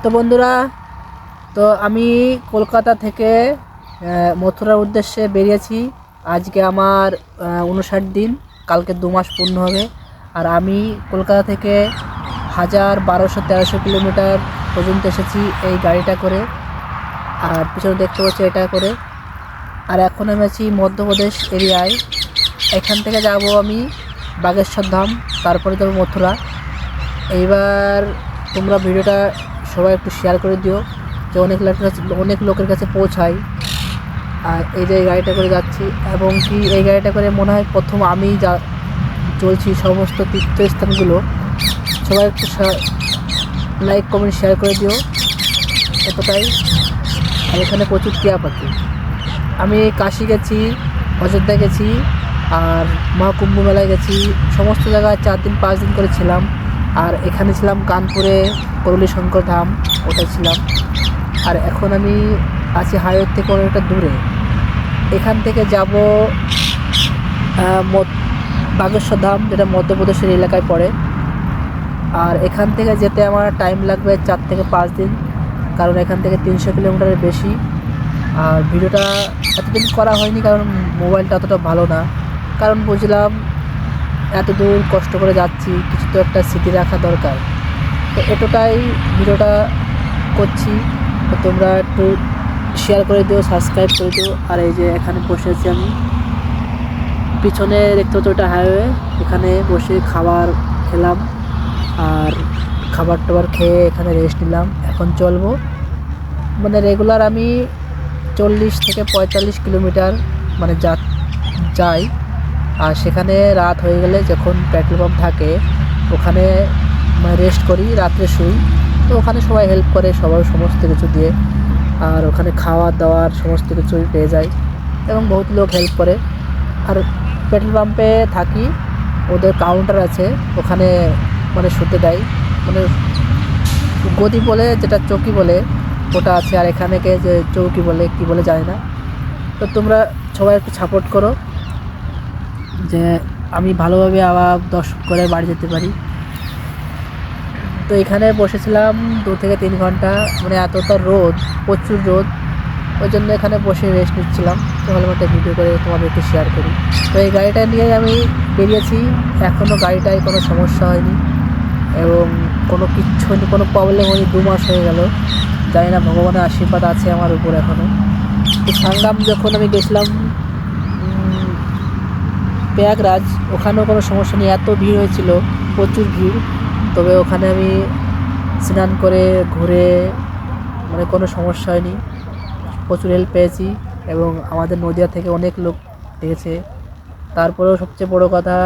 তো বন্ধুরা, তো আমি কলকাতা থেকে মথুরার উদ্দেশ্যে বেরিয়েছি। আজকে আমার 59 দিন, কালকে 2 মাস পূর্ণ হবে। আর আমি কলকাতা থেকে 1200-1300 কিলোমিটার পর্যন্ত এসেছি এই গাড়িটা করে। আর পিছনে দেখতে পাচ্ছি এটা করে। আর এখন আমি আছি মধ্যপ্রদেশ এরিয়ায়। এখান থেকে যাব আমি বাগেশ্বর ধাম, তারপরে যাবো মথুরা। এইবার তোমরা ভিডিওটা সবাই একটু শেয়ার করে দিও, যে অনেক লোকের কাছে পৌঁছায়। আর এই যে এই গাড়িটা করে যাচ্ছি, এবং কি এই গাড়িটা করে মনে হয় প্রথম আমি চলছি সমস্ত তীর্থস্থানগুলো। সবাই একটু লাইক কমেন্ট শেয়ার করে দিও, এতটাই। আর এখানে প্রচুর টিয়া পাখি। আমি কাশি গেছি, অযোধ্যা গেছি, আর মহাকুম্ভ মেলায় গেছি। সমস্ত জায়গায় 4 দিন 5 দিন করে ছিলাম। আর এখানে ছিলাম কানপুরে, করুলি শঙ্কর ধাম, ওটা ছিলাম। আর এখন আমি আছি হাইওয়ে থেকে অনেকটা দূরে। এখান থেকে যাব বাগেশ্বর ধাম, যেটা মধ্যপ্রদেশের এলাকায় পড়ে। আর এখান থেকে যেতে আমার টাইম লাগবে 4 থেকে 5 দিন, কারণ এখান থেকে 300 কিলোমিটারের বেশি। আর ভিডিওটা এতদিন করা হয়নি কারণ মোবাইলটা অতটা ভালো না। কারণ বুঝলাম এত দূর কষ্ট করে যাচ্ছি, কিছু তো একটা স্মৃতি রাখা দরকার। তো এতটাই ভিডিওটা করছি। তো তোমরা একটু শেয়ার করে দিও, সাবস্ক্রাইব করে দিও। আর এই যে এখানে বসে আছি আমি, পিছনে দেখতে হতো ওটা হাইওয়ে। এখানে বসে খাবার খেলাম, আর খাবার টাবার খেয়ে এখানে রেস্ট নিলাম। এখন চলবো, মানে রেগুলার আমি 40 থেকে 45 কিলোমিটার মানে যাই। আর সেখানে রাত হয়ে গেলে যখন পেট্রোল পাম্প থাকে ওখানে মানে রেস্ট করি, রাত্রে শুই। তো ওখানে সবাই হেল্প করে, সবাই সমস্ত কিছু দিয়ে। আর ওখানে খাওয়া দাওয়ার সমস্ত কিছুই পেয়ে যায়, এবং বহুত লোক হেল্প করে। আর পেট্রোল পাম্পে থাকি, ওদের কাউন্টার আছে, ওখানে মানে শুতে দেয়, মানে গদি বলে, যেটা চৌকি বলে ওটা আছে। আর এখানে যে চৌকি বলে কি বলে জানি না। তো তোমরা সবাই একটু সাপোর্ট করো, যে আমি ভালোভাবে আবার দর্শন করে বাড়ি যেতে পারি। তো এখানে বসেছিলাম 2 থেকে 3 ঘন্টা, মানে এতটা রোদ, প্রচুর রোদ, ওই জন্য এখানে বসে রেস্ট নিচ্ছিলাম। তো ভালো একটা ভিডিও করে তোমাদেরকে শেয়ার করি। তো এই গাড়িটা নিয়ে আমি বেরিয়েছি, এখনও গাড়িটায় কোনো সমস্যা হয়নি, এবং কোনো কিচ্ছু হয়নি, কোনো প্রবলেম হয়নি। 2 মাস হয়ে গেল, জানি না ভগবানের আশীর্বাদ আছে আমার উপর এখনও। তো সাঙ্গাম যখন আমি গেছিলাম প্রয়াগরাজ, ওখানেও কোনো সমস্যা নেই, এত ভিড় হয়েছিল, প্রচুর ভিড়। তবে ওখানে আমি স্নান করে ঘুরে মানে কোনো সমস্যা হয়নি, প্রচুর হেল্প পেয়েছি। এবং আমাদের নদিয়া থেকে অনেক লোক দেখেছে। তারপরেও সবচেয়ে বড় কথা,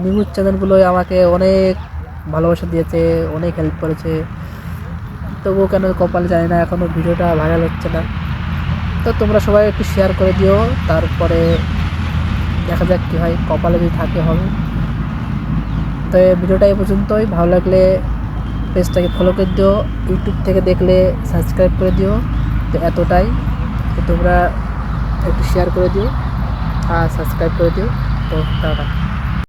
নিউজ চ্যানেলগুলোই আমাকে অনেক ভালোবাসা দিয়েছে, অনেক হেল্প করেছে। তবুও কেন কপালে জানি না এখনও ভিডিওটা ভাইরাল হচ্ছে না। তো তোমরা সবাই একটু শেয়ার করে দিও, তারপরে দেখা যাক কী হয়, কপালে যদি থাকে হবে। তো এই ভিডিওটা এই পর্যন্তই। ভালো লাগলে পেজটাকে ফলো করে দিও, ইউটিউব থেকে দেখলে সাবস্ক্রাইব করে দিও। তো এতটাই, তো তোমরা একটু শেয়ার করে দিও আর সাবস্ক্রাইব করে দিও। তো টাটা।